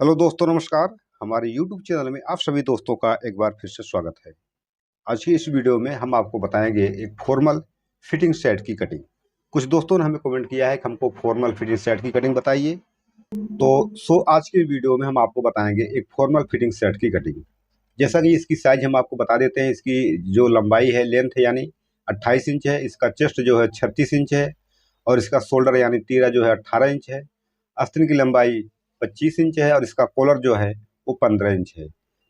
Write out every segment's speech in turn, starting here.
Hello दोस्तों, नमस्कार। हमारे YouTube चैनल में आप सभी दोस्तों का एक बार फिर से स्वागत है। आज की इस वीडियो में हम आपको बताएंगे एक फॉर्मल फिटिंग सेट की कटिंग। कुछ दोस्तों ने हमें कमेंट किया है कि हमको फॉर्मल फिटिंग सेट की कटिंग बताइए। तो आज की वीडियो में हम आपको बताएंगे एक फॉर्मल फिटिंग सेट की कटिंग। जैसा कि इसकी साइज हम आपको बता देते हैं। इसकी जो लंबाई है, लेंथ है यानी 28 इंच है। इसका चेस्ट जो है 36 इंच है और इसका शोल्डर यानी तीरा जो है 18 इंच है। आस्तीन की लंबाई 25 इंच है और इसका कॉलर जो है वो 15 इंच है।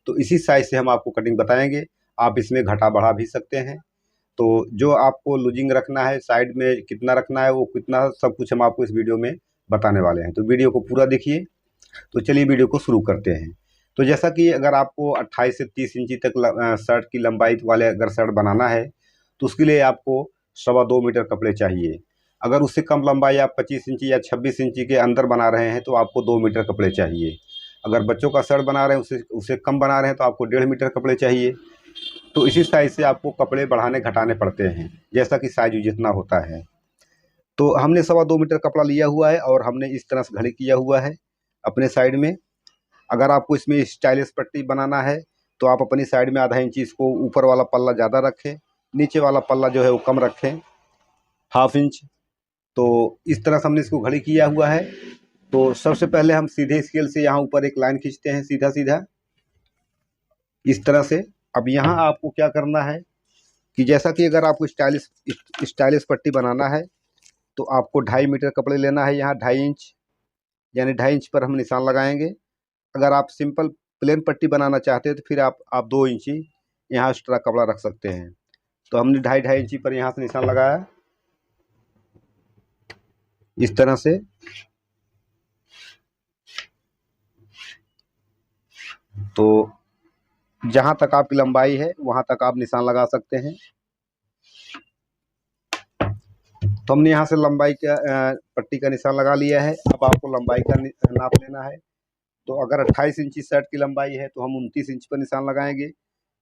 तो इसी साइज से हम आपको कटिंग बताएंगे। आप इसमें घटा बढ़ा भी सकते हैं। तो जो आपको लूजिंग रखना है, साइड में कितना रखना है, वो कितना सब कुछ हम आपको इस वीडियो में बताने वाले हैं। तो वीडियो को पूरा देखिए। तो चलिए वीडियो को शुरू करते हैं। तो जैसा कि अगर आपको 28 से 30 इंची तक शर्ट की लंबाई वाले अगर शर्ट बनाना है तो उसके लिए आपको 2.25 मीटर कपड़े चाहिए। अगर उससे कम लंबाई आप 25 इंची या 26 इंची के अंदर बना रहे हैं तो आपको 2 मीटर कपड़े चाहिए। अगर बच्चों का शर्ट बना रहे हैं, उससे उससे कम बना रहे हैं तो आपको 1.5 मीटर कपड़े चाहिए। तो इसी साइज से आपको कपड़े बढ़ाने घटाने पड़ते हैं, जैसा कि साइज जितना होता है। तो हमने 2.25 मीटर कपड़ा लिया हुआ है और हमने इस तरह से घड़ी किया हुआ है अपने साइड में। अगर आपको इसमें स्टाइलिश पट्टी बनाना है तो आप अपनी साइड में आधा इंची इसको ऊपर वाला पल्ला ज़्यादा रखें, नीचे वाला पल्ला जो है वो कम रखें, हाफ इंच। तो इस तरह से हमने इसको घड़ी किया हुआ है। तो सबसे पहले हम सीधे स्केल से यहाँ ऊपर एक लाइन खींचते हैं, सीधा सीधा इस तरह से। अब यहाँ आपको क्या करना है कि जैसा कि अगर आपको स्टाइलिश स्टाइलिश पट्टी बनाना है तो आपको 2.5 मीटर कपड़े लेना है। यहाँ 2.5 इंच यानी 2.5 इंच पर हम निशान लगाएंगे। अगर आप सिंपल प्लेन पट्टी बनाना चाहते हैं तो फिर आप 2 इंची यहाँ एक्स्ट्रा कपड़ा रख सकते हैं। तो हमने 2.5 इंची पर यहाँ से निशान लगाया इस तरह से। तो जहाँ तक आपकी लंबाई है वहाँ तक आप निशान लगा सकते हैं। तो हमने यहाँ से लंबाई का पट्टी का निशान लगा लिया है। अब आपको लंबाई का नाप लेना है। तो अगर 28 इंची शर्ट की लंबाई है तो हम 29 इंच पर निशान लगाएंगे।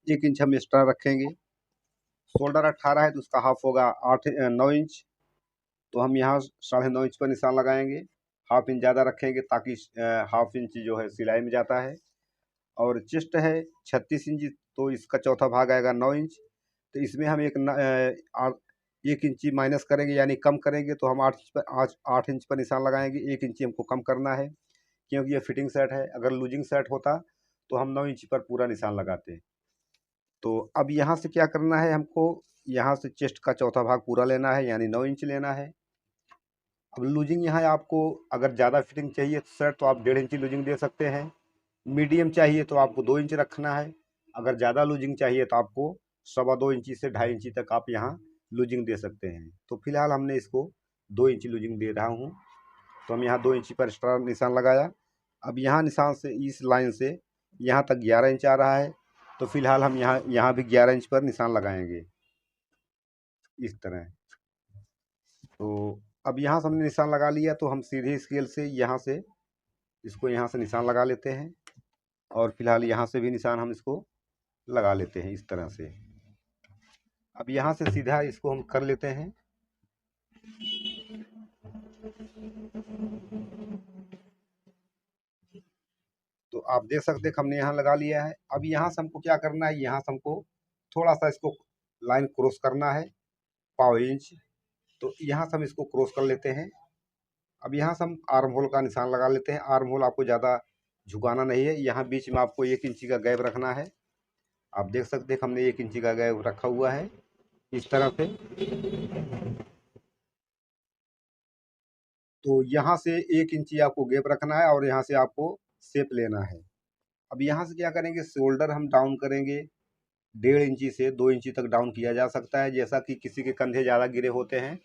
1 इंच हम एक्स्ट्रा रखेंगे। शोल्डर 18 है तो उसका हाफ होगा 9 इंच। तो हम यहाँ 9.5 इंच पर निशान लगाएंगे। हाफ इंच ज़्यादा रखेंगे ताकि हाफ इंच जो है सिलाई में जाता है। और चेस्ट है 36 इंच, तो इसका चौथा भाग आएगा 9 इंच। तो इसमें हम 1 इंची माइनस करेंगे यानी कम करेंगे। तो हम 8 इंच पर निशान लगाएंगे। 1 इंची हमको कम करना है क्योंकि ये फिटिंग सेट है। अगर लूजिंग सेट होता तो हम 9 इंच पर पूरा निशान लगाते। तो अब यहाँ से क्या करना है, हमको यहाँ से चेस्ट का चौथा भाग पूरा लेना है यानी 9 इंच लेना है। अब लूजिंग यहाँ आपको अगर ज़्यादा फिटिंग चाहिए तो शर्ट तो आप 1.5 इंची लूजिंग दे सकते हैं। मीडियम चाहिए तो आपको 2 इंच रखना है। अगर ज़्यादा लूजिंग चाहिए तो आपको 2.25 इंची से 2.5 इंची तक आप यहाँ लूजिंग दे सकते हैं। तो फिलहाल हमने इसको 2 इंची लूजिंग दे रहा हूँ। तो हम यहाँ 2 इंची पर एक्स्ट्रा निशान लगाया। अब यहाँ निशान से इस लाइन से यहाँ तक 11 इंच आ रहा है। तो फिलहाल हम यहाँ भी 11 इंच पर निशान लगाएंगे इस तरह। तो अब यहाँ से हमने निशान लगा लिया तो हम सीधे स्केल से यहाँ से इसको यहाँ से निशान लगा लेते हैं। और फिलहाल यहाँ से भी निशान हम इसको लगा लेते हैं इस तरह से। अब यहाँ से सीधा इसको हम कर लेते हैं। तो आप देख सकते हैं कि हमने यहाँ लगा लिया है। अब यहाँ से हमको क्या करना है, यहाँ से हमको थोड़ा सा इसको लाइन क्रॉस करना है, 0.5 इंच। तो यहाँ से हम इसको क्रॉस कर लेते हैं। अब यहाँ से हम आर्म होल का निशान लगा लेते हैं। आर्म होल आपको ज़्यादा झुकाना नहीं है। यहाँ बीच में आपको 1 इंची का गैप रखना है। आप देख सकते हैं कि हमने 1 इंची का गैप रखा हुआ है इस तरह से। तो यहाँ से 1 इंची आपको गैप रखना है और यहाँ से आपको शेप लेना है। अब यहाँ से क्या करेंगे, शोल्डर हम डाउन करेंगे। 1.5 इंची से 2 इंची तक डाउन किया जा सकता है। जैसा कि किसी के कंधे ज़्यादा गिरे होते हैं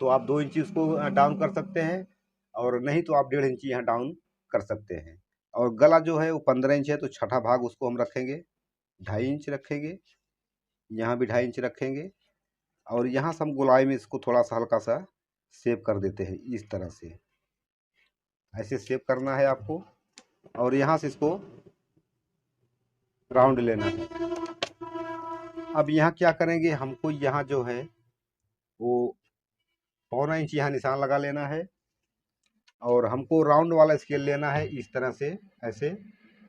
तो आप 2 इंची उसको डाउन कर सकते हैं, और नहीं तो आप 1.5 इंची यहाँ डाउन कर सकते हैं। और गला जो है वो 15 इंच है तो छठा भाग उसको हम रखेंगे, 2.5 इंच रखेंगे। यहाँ भी 2.5 इंच रखेंगे। और यहाँ से हम गोलाई में इसको थोड़ा सा हल्का सा शेप कर देते हैं इस तरह से। ऐसे शेप करना है आपको और यहाँ से इसको राउंड लेना है। अब यहाँ क्या करेंगे, हमको यहाँ जो है वो 1.25 इंच यहाँ निशान लगा लेना है। और हमको राउंड वाला स्केल लेना है, इस तरह से ऐसे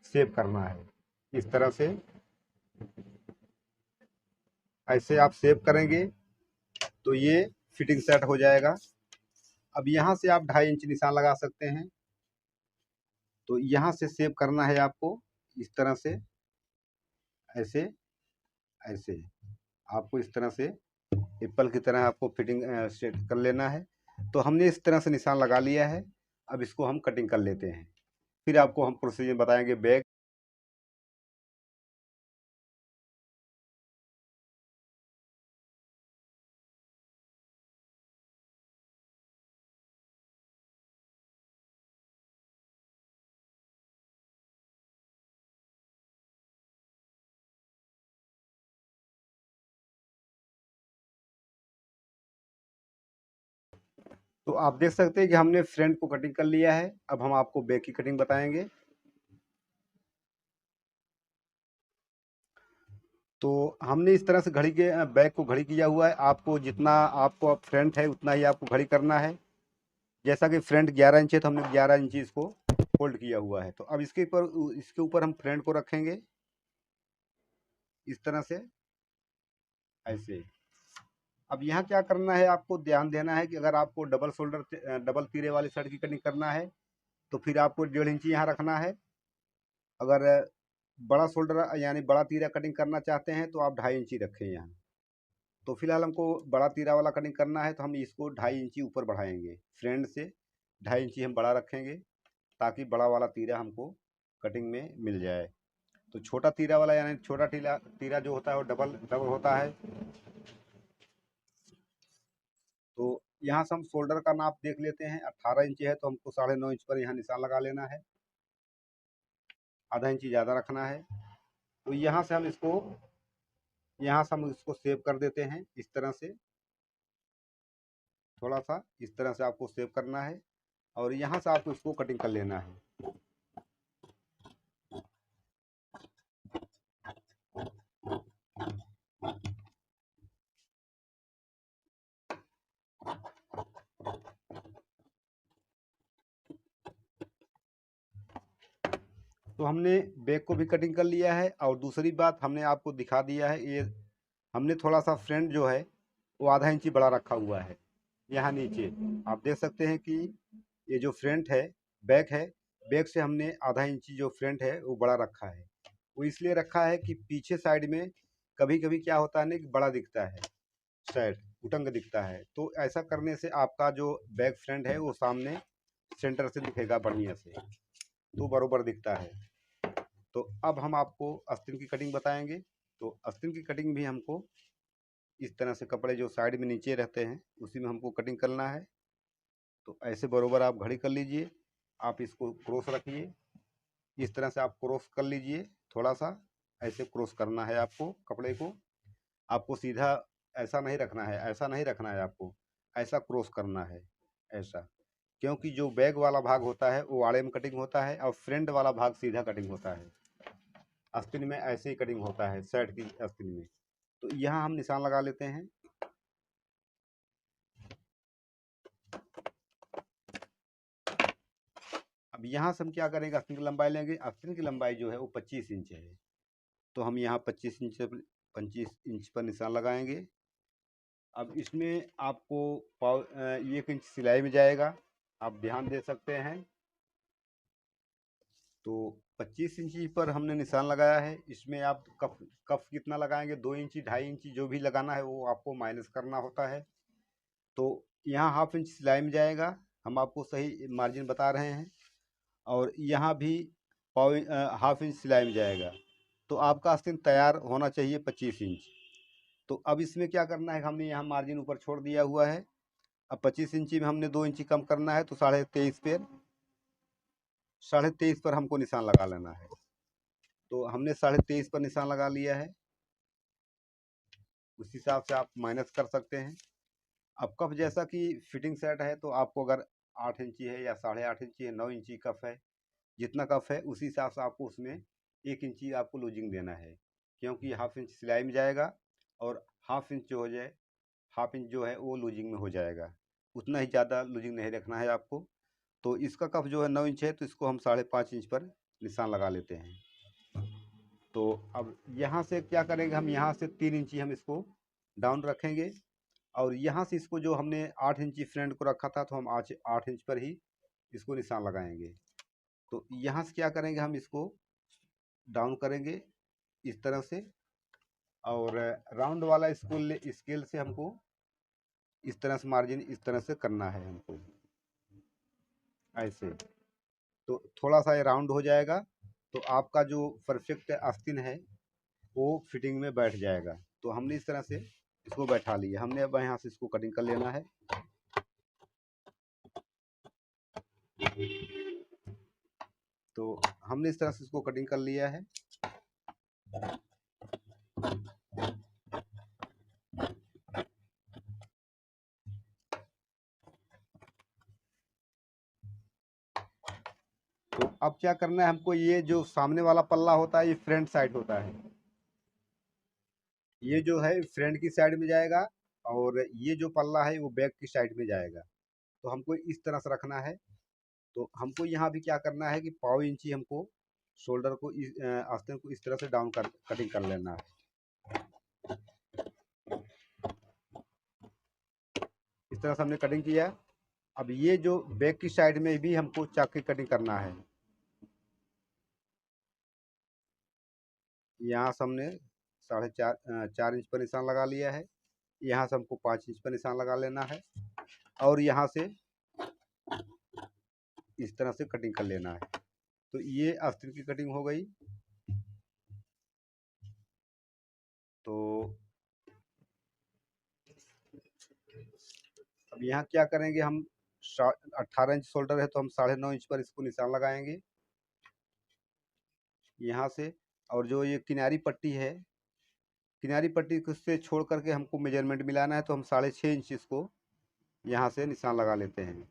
सेव करना है। इस तरह से ऐसे आप सेव करेंगे तो ये फिटिंग सेट हो जाएगा। अब यहाँ से आप 2.5 इंच निशान लगा सकते हैं। तो यहाँ से सेव करना है आपको इस तरह से, ऐसे ऐसे आपको इस तरह से एप्पल की तरह आपको फिटिंग सेट कर लेना है। तो हमने इस तरह से निशान लगा लिया है। अब इसको हम कटिंग कर लेते हैं, फिर आपको हम प्रोसीजर बताएंगे बैक। तो आप देख सकते हैं कि हमने फ्रंट को कटिंग कर लिया है। अब हम आपको बैक की कटिंग बताएंगे। तो हमने इस तरह से घड़ी के बैक को घड़ी किया हुआ है। आपको जितना आपको फ्रंट है उतना ही आपको घड़ी करना है। जैसा कि फ्रंट 11 इंच है तो हमने 11 इंच इसको फोल्ड किया हुआ है। तो अब इसके ऊपर हम फ्रंट को रखेंगे इस तरह से, ऐसे। अब यहाँ क्या करना है, आपको ध्यान देना है कि अगर आपको डबल तीरे वाली शर्ट की कटिंग करना है तो फिर आपको 1.5 इंची यहाँ रखना है। अगर बड़ा शोल्डर यानी बड़ा तीरा कटिंग करना चाहते हैं तो आप 2.5 इंची रखें यहाँ। तो फिलहाल हमको बड़ा तीरा वाला कटिंग करना है तो हम इसको 2.5 इंची ऊपर बढ़ाएंगे, फ्रंट से 2.5 इंची हम बड़ा रखेंगे ताकि बड़ा वाला तीरा हमको कटिंग में मिल जाए। तो छोटा तीरा वाला यानी छोटा तीरा तीरा जो होता है वो डबल डबल होता है। तो यहाँ से हम शोल्डर का नाप देख लेते हैं। 18 इंच है तो हमको 9.5 इंच पर यहाँ निशान लगा लेना है, आधा इंची ज़्यादा रखना है। तो यहाँ से हम इसको सेव कर देते हैं इस तरह से, थोड़ा सा इस तरह से आपको सेव करना है और यहाँ से आपको इसको कटिंग कर लेना है। तो हमने बैक को भी कटिंग कर लिया है और दूसरी बात हमने आपको दिखा दिया है, ये हमने थोड़ा सा फ्रंट जो है वो आधा इंची बड़ा रखा हुआ है। यहाँ नीचे आप देख सकते हैं कि ये जो फ्रंट है बैक है, बैक से हमने आधा इंची जो फ्रंट है वो बड़ा रखा है। वो इसलिए रखा है कि पीछे साइड में कभी कभी क्या होता है ना कि बड़ा दिखता है, साइड उटंग दिखता है। तो ऐसा करने से आपका जो बैक फ्रंट है वो सामने सेंटर से दिखेगा बढ़िया से, तो बरोबर दिखता है। तो अब हम आपको आस्तीन की कटिंग बताएंगे। तो आस्तीन की कटिंग भी हमको इस तरह से कपड़े जो साइड में नीचे रहते हैं उसी में हमको कटिंग करना है। तो ऐसे बरोबर आप घड़ी कर लीजिए, आप इसको क्रॉस रखिए, इस तरह से आप क्रॉस कर लीजिए। थोड़ा सा ऐसे क्रॉस करना है आपको कपड़े को, आपको सीधा ऐसा नहीं रखना है, ऐसा नहीं रखना है, आपको ऐसा क्रॉस करना है, ऐसा। क्योंकि जो बैग वाला भाग होता है वो आड़े में कटिंग होता है और फ्रंट वाला भाग सीधा कटिंग होता है। आस्तीन में ऐसे ही कटिंग होता है शर्ट की आस्तीन में। तो यहाँ हम निशान लगा लेते हैं। अब यहाँ से हम क्या करेंगे, आस्तीन की लंबाई लेंगे। आस्तीन की लंबाई जो है वो 25 इंच है। तो हम यहाँ 25 इंच पर निशान लगाएंगे। अब इसमें आपको 1 इंच सिलाई में जाएगा, आप ध्यान दे सकते हैं। तो 25 इंची पर हमने निशान लगाया है। इसमें आप कफ कफ कितना लगाएंगे, 2 इंची 2.5 इंची जो भी लगाना है वो आपको माइनस करना होता है। तो यहाँ 1/2 इंच सिलाई में जाएगा, हम आपको सही मार्जिन बता रहे हैं। और यहाँ भी 1/2 इंच सिलाई में जाएगा। तो आपका आस्तीन तैयार होना चाहिए 25 इंच। तो अब इसमें क्या करना है, हमने यहाँ मार्जिन ऊपर छोड़ दिया हुआ है। अब 25 इंची में हमने 2 इंची कम करना है, तो 23.5 पर हमको निशान लगा लेना है। तो हमने 23.5 पर निशान लगा लिया है। उस हिसाब से आप माइनस कर सकते हैं। अब कफ जैसा कि फिटिंग सेट है तो आपको अगर 8 इंची है या 8.5 इंची है, 9 इंची कफ है, जितना कफ है उसी हिसाब से आपको उसमें 1 इंची आपको लूजिंग देना है। क्योंकि 1/2 इंच सिलाई में जाएगा और 1/2 इंच जो हो जाए, 1/2 इंच जो है वो लूजिंग में हो जाएगा। उतना ही ज़्यादा लूजिंग नहीं रखना है आपको। तो इसका कप जो है 9 इंच है, तो इसको हम 5.5 इंच पर निशान लगा लेते हैं। तो अब यहाँ से क्या करेंगे, हम यहाँ से 3 इंची हम इसको डाउन रखेंगे, और यहाँ से इसको जो हमने 8 इंची फ्रंट को रखा था, तो हम 8 इंच पर ही इसको निशान लगाएंगे। तो यहाँ से क्या करेंगे, हम इसको डाउन करेंगे इस तरह से, और राउंड वाला स्केल से हमको इस तरह से मार्जिन इस तरह से करना है हमको, ऐसे। तो थोड़ा सा ये राउंड हो जाएगा, तो आपका जो परफेक्ट आस्तीन है वो फिटिंग में बैठ जाएगा। तो हमने इस तरह से इसको बैठा लिया। हमने अब यहाँ से इसको कटिंग कर लेना है। तो हमने इस तरह से इसको कटिंग कर लिया है। तो अब क्या करना है हमको, ये जो सामने वाला पल्ला होता है ये फ्रंट साइड होता है, ये जो है फ्रंट की साइड में जाएगा, और ये जो पल्ला है वो बैक की साइड में जाएगा। तो हमको इस तरह से रखना है। तो हमको यहाँ भी क्या करना है कि 1/4 इंची हमको शोल्डर को आस्तीन को इस तरह से डाउन कर कटिंग कर लेना है। इस तरह से हमने कटिंग किया। अब ये जो बैक की साइड में भी हमको चाक की कटिंग करना है। यहाँ से हमने 4.5 इंच पर निशान लगा लिया है। यहाँ से हमको 5 इंच पर निशान लगा लेना है, और यहाँ से इस तरह से कटिंग कर लेना है। तो ये आस्तीन की कटिंग हो गई। तो अब यहाँ क्या करेंगे, हम 18 इंच शोल्डर है, तो हम 9.5 इंच पर इसको निशान लगाएंगे यहाँ से। और जो ये किनारी पट्टी है, किनारी पट्टी को से छोड़ करके हमको मेजरमेंट मिलाना है, तो हम 6.5 इंच इसको यहाँ से निशान लगा लेते हैं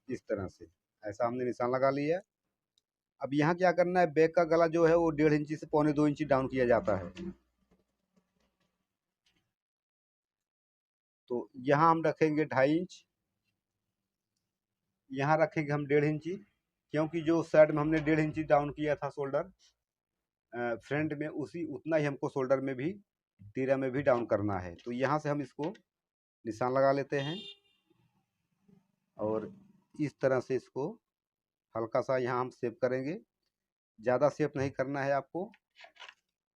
इस तरह से। ऐसा हमने निशान लगा लिया। अब यहाँ क्या करना है, बैक का गला जो है वो 1.5 इंची से 1.25 इंची डाउन किया जाता है। तो यहाँ हम रखेंगे 2.5 इंच, यहाँ रखेंगे हम 1.5 इंची, क्योंकि जो साइड में हमने 1.5 इंची डाउन किया था शोल्डर फ्रंट में, उसी उतना ही हमको शोल्डर में भी, तीरा में भी डाउन करना है। तो यहाँ से हम इसको निशान लगा लेते हैं, और इस तरह से इसको हल्का सा यहाँ हम शेप करेंगे। ज़्यादा शेप नहीं करना है आपको,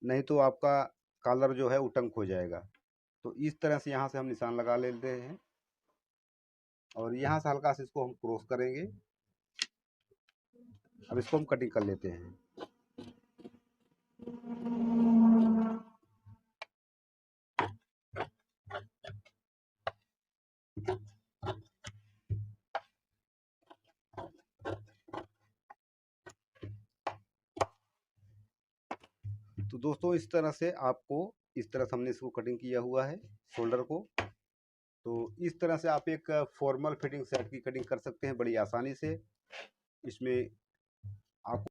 नहीं तो आपका कॉलर जो है उटंक हो जाएगा। तो इस तरह से यहाँ से हम निशान लगा लेते हैं, और यहाँ से हल्का से इसको हम क्रॉस करेंगे। अब इसको हम कटिंग कर लेते हैं। तो दोस्तों इस तरह से आपको, इस तरह से हमने इसको कटिंग किया हुआ है शोल्डर को। तो इस तरह से आप एक फॉर्मल फिटिंग शर्ट की कटिंग कर सकते हैं बड़ी आसानी से। इसमें आपको